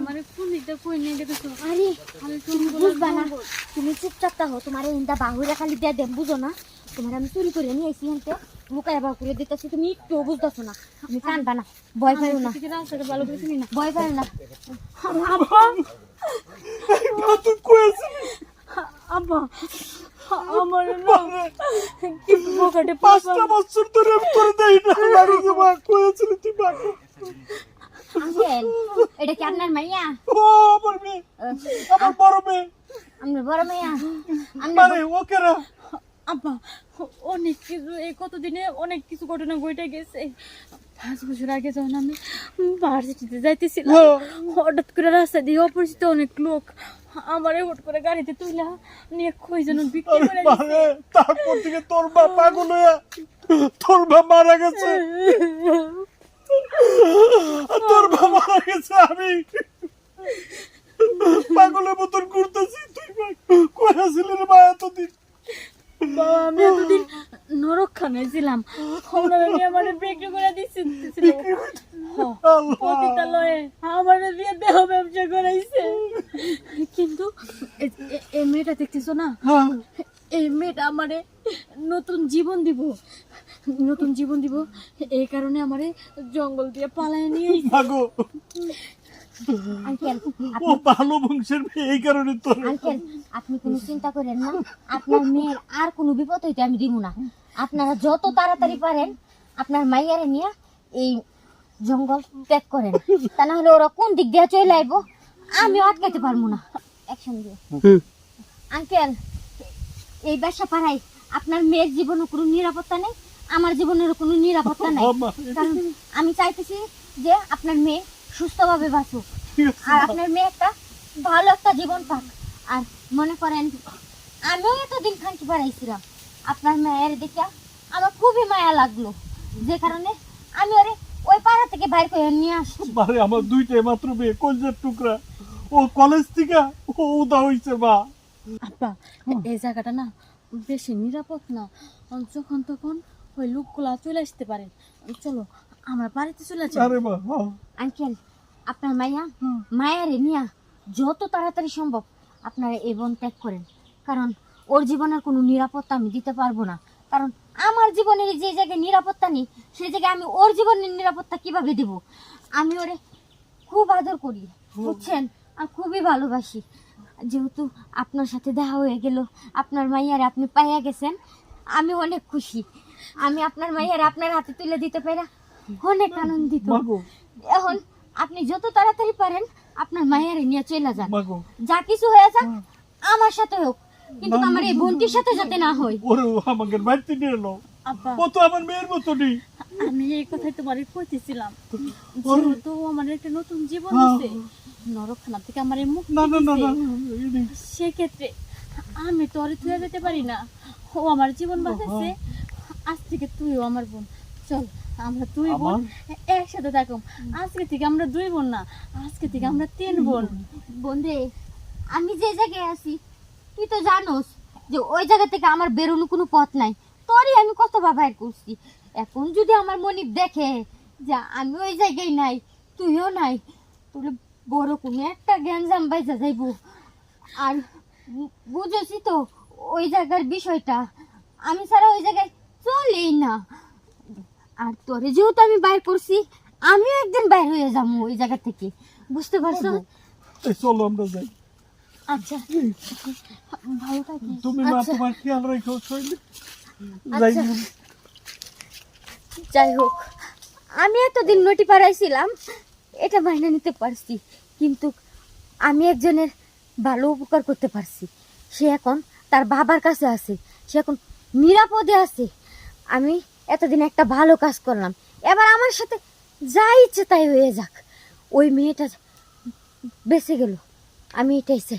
আমারে কোন দিকটা কই নিয়ে গেছো? আরে তুমি বুঝবা না, তুমি চুপচাপ থাকো। তোমার ইন্দা বাহুরা খালি দিয়ে দেন, বুঝো না? তোমার আমি চুরি করে নিয়ে আইছি হেনতে, লুকায় বা করে দিতেছি, তুমি একটু বুঝতেছো না। তুমি কানবা না, ভয় পাইও না, রাস্তাটা ভালো করে চিনি না। ভয় পাইও না। আব্বা তুই কইছিস আব্বা আমার না কি পকেটে 5টা বছর ধরে আমি তোরে দেই না বাড়ি যাবা কইছিস তুই বাকি আঙ্কেল, এটা কি আপনার মাইয়া? ও আমার মেয়ে, আমার বড় মেয়ে, আপনার বড় মাইয়া? মানে ওকে না আব্বা অনেক কিছু এই কতদিনে অনেক কিছু ঘটনা ঘটে গেছে। 5 বছর আগে যখন আমি ভার্সিটিতে যাইতেছিলাম, হঠাৎ করে রাস্তা দিয়ে অপরিচিত অনেক লোক আমারে হুট করে গাড়িতে তুইলা নিয়ে কই যেন বিক্রি করে দিছে। মানে তারপর থেকে তোর বাপ পাগল হয়ে তোর বাপ মারা গেছে, তোর বাপ মারা গেছে, আমি পাগলের মতন ঘুরতেছি। তুই কই আসলি রে মা এতদিন? বাবা আমি এতদিন নরকখানায় ছিলাম, ওনারা নিয়ে আমারে বিক্রি করে দিছিল। পতিতালয়ে আমারে দিয়ে দেহ ব্যবসা করাইছে। কিন্তু এই মেয়েটা দেখতেছো না, এই মেয়েটা আমারে নতুন জীবন দিব, নতুন জীবন দিব। এই কারণে আমারে জঙ্গল দিয়ে পালায় নিয়ে আইছে। মাগো আঙ্কেল, ও ভালো বংশের মেয়ে, এই কারণে তোর আঙ্কেল আপনি কোনো চিন্তা করেন না, আপনার মেয়ের আর কোনো বিপদ হইতে আমি দিব না। আপনারা যত তাড়াতাড়ি পারেন আপনার মাইয়ারে নিয়ে এই জঙ্গল ত্যাগ করেন, তা না হলে ওরা কোন দিক দিয়ে চলে আইব আমি আটকাতে পারবো না। অ্যাকশন দিয়ে আঙ্কেল, এই ব্যবসা পাড়ায় আপনার মেয়ের জীবনের কোনো নিরাপত্তা নেই, আমার জীবনের কোনো নিরাপত্তা নাই। কারণ আমি চাইতেছি যে আপনার মেয়ে সুস্থভাবে বাঁচুক, আর আপনার মেয়ে একটা ভালো একটা জীবন পাক। আর মনে করেন আমিও এতদিন খানকি পাড়াইছিলাম, আপনার মেয়ের দেখে আমার খুবই মায়া লাগলো, যে কারণে আমি ওরে ওই পাড়া থেকে বাইর করে নিয়ে আসছি। মানে আমার দুইটাই মাত্র মেয়ে, কলজের টুকরা, ও কলেজ থেকে ও উদা হইছে মা। আব্বা এই জায়গাটা না বেশি নিরাপদ না, যখন তখন ওই লোকগুলা চলে আসতে পারে। চলো আমার বাড়িতে চলে যাই। আরে মা আঙ্কেল, আপনার মায়ারে নিয়া যত তাড়াতাড়ি সম্ভব আপনারা এই বন ত্যাগ করেন, কারণ ওর জীবনের কোনো নিরাপত্তা আমি দিতে পারবো না। কারণ আমার জীবনের যে জায়গায় নিরাপত্তা নেই, সেই জায়গায় আমি ওর জীবনের নিরাপত্তা কিভাবে দেব? আমি ওরে খুব আদর করি, বুঝছেন, আর খুবই ভালোবাসি। যেহেতু আপনার সাথে দেখা হয়ে গেল, আপনার মাইয়ারে আপনি পাইয়া গেছেন, আমি অনেক খুশি। আমি আপনার মাইয়ারে আপনার হাতে তুলে দিতে পারি, অনেক আনন্দিত। এখন আপনি যত তাড়াতাড়ি পারেন আপনার মায়ের নিয়ে চলে যান, যা কিছু হয়ে যাক আমার সাথে হোক, কিন্তু আমার এই বোনটির সাথে যাতে না হয়। ওরে আমাকে বাড়িতে নিয়ে এলো, আব্বা ও তো আমার মেয়ের মতনই। আমি এই কথাই তোমারে কইতেছিলাম, যেহেতু আমার একটা নতুন জীবন আছে, নরকখানা থেকে আমার এই মুক্তি না না না না, দিছে, সেক্ষেত্রে আমি তো ওরে তুই যেতে পারি না। ও আমার জীবন বাঁচাইছে, আজ থেকে তুইও আমার বোন। চল আমরা 2 বোন একসাথে থাকো। আজকে থেকে আমরা 2 বোন না, আজকে থেকে আমরা 3 বোন। বোন রে, আমি যে জায়গায় আছি তুই তো জানোস যে ওই জায়গা থেকে আমার বেরোনো কোনো পথ নাই, তোরই আমি কত বাবাই করছি। এখন যদি আমার মনিব দেখে যে আমি ওই জায়গায় নাই, তুইও নাই, তাহলে বড় কোনো একটা গ্যাঞ্জাম বাইজা যাইব। আর বুঝেছি তো ওই জায়গার বিষয়টা, আমি ছাড়া ওই জায়গায় চলেই না। আর তোরে যেহেতু আমি বাইর করছি, আমিও একদিন বাইর হয়ে যাবো ওই জায়গা থেকে, বুঝতে পারছো? চলো আমরা যাই। আচ্ছা ভালো থাকিস। তুমি মা তোমার খেয়াল রাখো শৈলী। আচ্ছা, যাই হোক, আমি এতদিন নটি পাড়াইছিলাম, এটা মাইনে নিতে পারছি, কিন্তু আমি একজনের ভালো উপকার করতে পারছি। সে এখন তার বাবার কাছে আছে, সে এখন নিরাপদে আছে। আমি এতদিন একটা ভালো কাজ করলাম, এবার আমার সাথে যা ইচ্ছে তাই হয়ে যাক। ওই মেয়েটা বেঁচে গেল, আমি এটাই চাই।